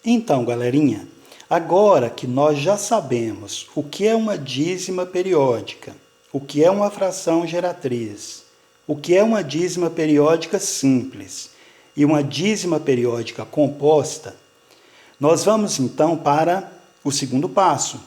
Então, galerinha, agora que nós já sabemos o que é uma dízima periódica, o que é uma fração geratriz, o que é uma dízima periódica simples e uma dízima periódica composta, nós vamos então para o segundo passo.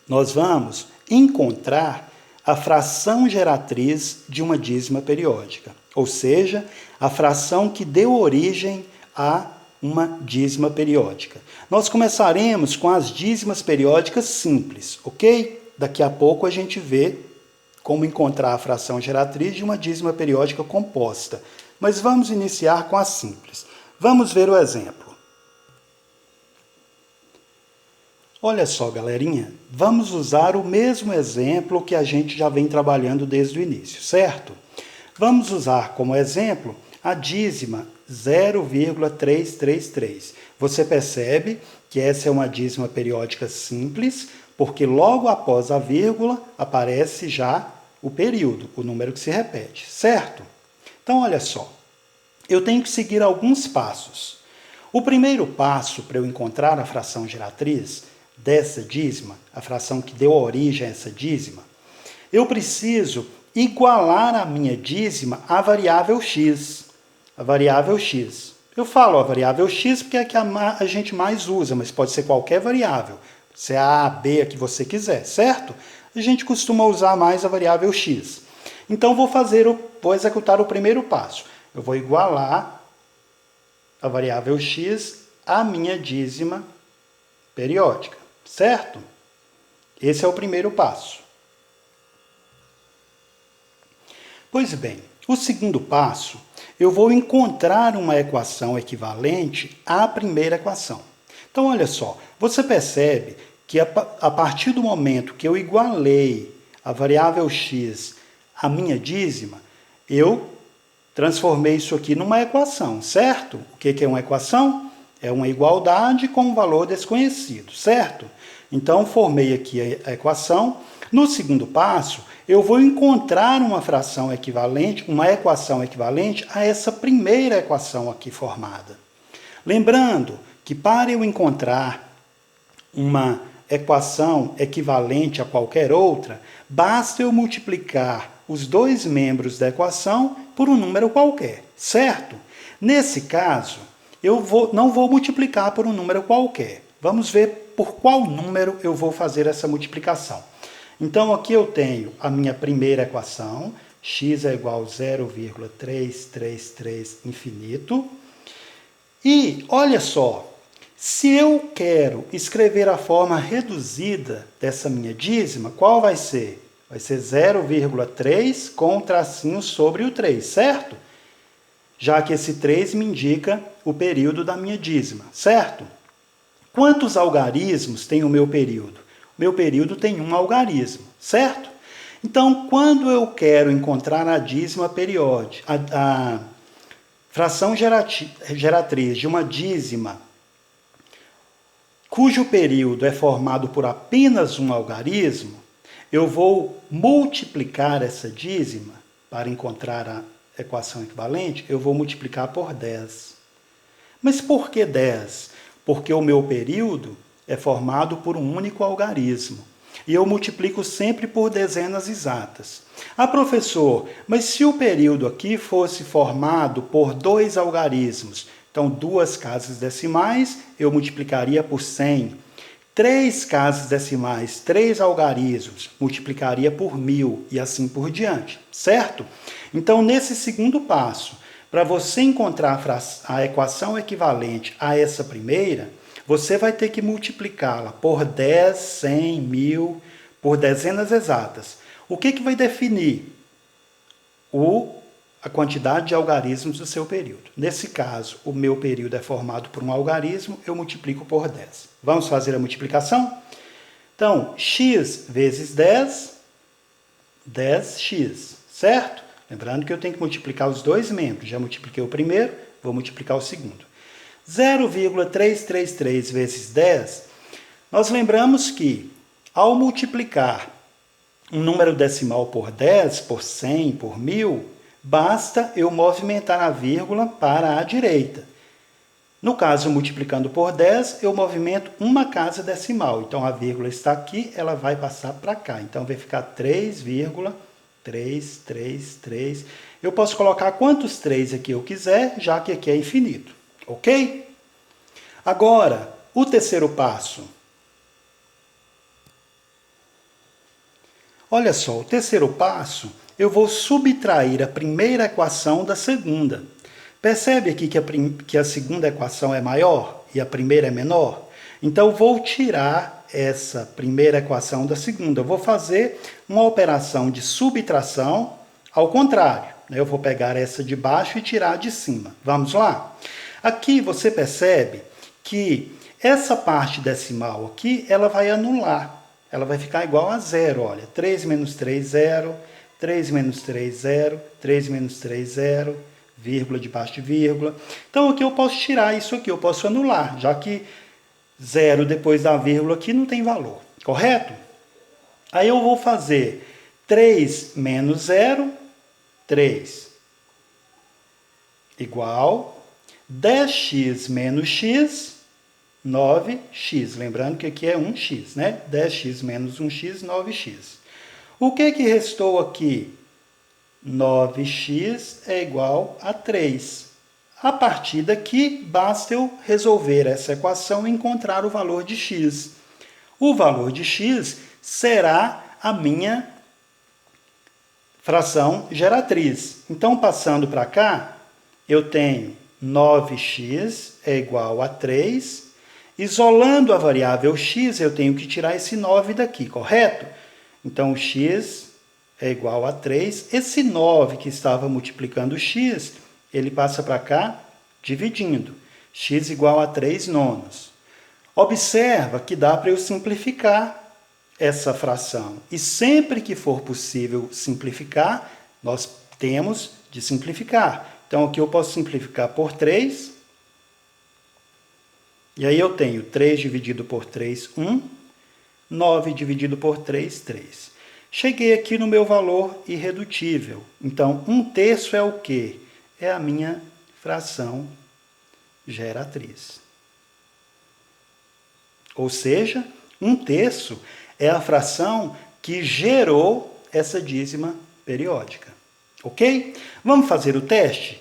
Nós vamos encontrar a fração geratriz de uma dízima periódica, ou seja, a fração que deu origem a uma dízima periódica. Nós começaremos com as dízimas periódicas simples, ok? Daqui a pouco a gente vê como encontrar a fração geratriz de uma dízima periódica composta. Mas vamos iniciar com as simples. Vamos ver o exemplo. Olha só, galerinha, vamos usar o mesmo exemplo que a gente já vem trabalhando desde o início, certo? Vamos usar como exemplo a dízima 0,333. Você percebe que essa é uma dízima periódica simples, porque logo após a vírgula aparece já o período, o número que se repete, certo? Então, olha só, eu tenho que seguir alguns passos. O primeiro passo para eu encontrar a fração geratriz dessa dízima, a fração que deu origem a essa dízima, eu preciso igualar a minha dízima à variável x. A variável x. Eu falo a variável x porque é a que a gente mais usa, mas pode ser qualquer variável. Se é a, b, a que você quiser, certo? A gente costuma usar mais a variável x. Então, vou executar o primeiro passo. Eu vou igualar a variável x à minha dízima periódica, certo? Esse é o primeiro passo. Pois bem, o segundo passo, eu vou encontrar uma equação equivalente à primeira equação. Então, olha só, você percebe que a partir do momento que eu igualei a variável x à minha dízima, eu transformei isso aqui numa equação, certo? O que é uma equação? É uma igualdade com um valor desconhecido, certo? Então, formei aqui a equação. No segundo passo, eu vou encontrar uma fração equivalente, uma equação equivalente a essa primeira equação aqui formada. Lembrando que para eu encontrar uma equação equivalente a qualquer outra, basta eu multiplicar os dois membros da equação por um número qualquer, certo? Nesse caso, não vou multiplicar por um número qualquer. Vamos ver por qual número eu vou fazer essa multiplicação. Então, aqui eu tenho a minha primeira equação, x é igual a 0,333 infinito. E, olha só, se eu quero escrever a forma reduzida dessa minha dízima, qual vai ser? Vai ser 0,3 com um tracinho sobre o 3, certo? Já que esse 3 me indica o período da minha dízima, certo? Quantos algarismos tem o meu período? O meu período tem um algarismo, certo? Então, quando eu quero encontrar a dízima periódica, a fração geratriz de uma dízima cujo período é formado por apenas um algarismo, eu vou multiplicar essa dízima para encontrar a equação equivalente, eu vou multiplicar por 10. Mas por que 10? Porque o meu período é formado por um único algarismo. E eu multiplico sempre por dezenas exatas. Ah, professor, mas se o período aqui fosse formado por 2 algarismos, então 2 casas decimais, eu multiplicaria por 100. 3 casas decimais, 3 algarismos, multiplicaria por 1000 e assim por diante, certo? Então, nesse segundo passo, para você encontrar a equação equivalente a essa primeira, você vai ter que multiplicá-la por 10, 100, 1000, por dezenas exatas. O que vai definir a quantidade de algarismos do seu período? Nesse caso, o meu período é formado por um algarismo, eu multiplico por 10. Vamos fazer a multiplicação? Então, x vezes 10, 10x, certo? Lembrando que eu tenho que multiplicar os dois membros. Já multipliquei o primeiro, vou multiplicar o segundo. 0,333 vezes 10, nós lembramos que, ao multiplicar um número decimal por 10, por 100, por 1000, basta eu movimentar a vírgula para a direita. No caso, multiplicando por 10, eu movimento uma casa decimal. Então, a vírgula está aqui, ela vai passar para cá. Então, vai ficar 3,333. Eu posso colocar quantos 3 aqui eu quiser, já que aqui é infinito. Ok? Agora, o terceiro passo. Olha só, o terceiro passo, eu vou subtrair a primeira equação da segunda. Percebe aqui que a segunda equação é maior e a primeira é menor? Então, vou tirar essa primeira equação da segunda. Eu vou fazer uma operação de subtração ao contrário. Eu vou pegar essa de baixo e tirar a de cima. Vamos lá? Aqui você percebe que essa parte decimal aqui, ela vai anular. Ela vai ficar igual a zero. Olha, 3 menos 3, 0. 3 menos 3, 0. 3 menos 3, 0. Vírgula debaixo de vírgula. Então, aqui eu posso tirar isso aqui, eu posso anular, já que 0 depois da vírgula aqui não tem valor, correto? Aí eu vou fazer 3 menos 0, 3, igual 10x menos x, 9x. Lembrando que aqui é 1x, né? 10x menos 1x, 9x. O que restou aqui? 9x é igual a 3. A partir daqui, basta eu resolver essa equação e encontrar o valor de x. O valor de x será a minha fração geratriz. Então, passando para cá, eu tenho 9x é igual a 3. Isolando a variável x, eu tenho que tirar esse 9 daqui, correto? Então, x é igual a 3. Esse 9 que estava multiplicando x, ele passa para cá dividindo. X igual a 3 nonos. Observa que dá para eu simplificar essa fração. E sempre que for possível simplificar, nós temos de simplificar. Então, aqui eu posso simplificar por 3. E aí eu tenho 3 dividido por 3, 1. 9 dividido por 3, 3. Cheguei aqui no meu valor irredutível. Então, 1/3 é o quê? É a minha fração geratriz. Ou seja, 1/3 é a fração que gerou essa dízima periódica. Ok? Vamos fazer o teste?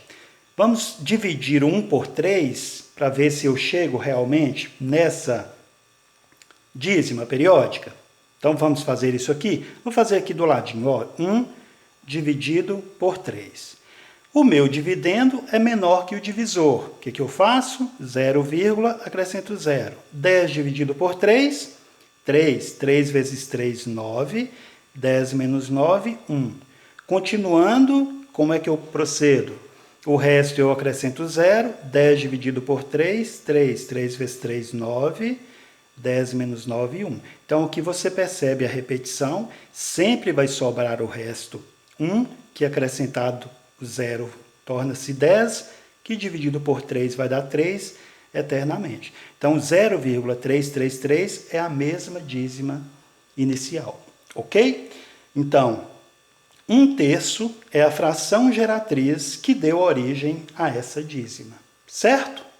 Vamos dividir o 1 por 3 para ver se eu chego realmente nessa dízima periódica. Então, vamos fazer isso aqui? Vou fazer aqui do ladinho, ó, 1 dividido por 3. O meu dividendo é menor que o divisor. O que eu faço? 0, acrescento 0. 10 dividido por 3, 3. 3 vezes 3, 9. 10 menos 9, 1. Continuando, como é que eu procedo? O resto eu acrescento 0. 10 dividido por 3, 3. 3 vezes 3, 9. 10 menos 9, 1. Então, aqui você percebe a repetição, sempre vai sobrar o resto 1, que acrescentado 0 torna-se 10, que dividido por 3 vai dar 3 eternamente. Então, 0,333 é a mesma dízima inicial, ok? Então, 1/3 é a fração geratriz que deu origem a essa dízima, certo?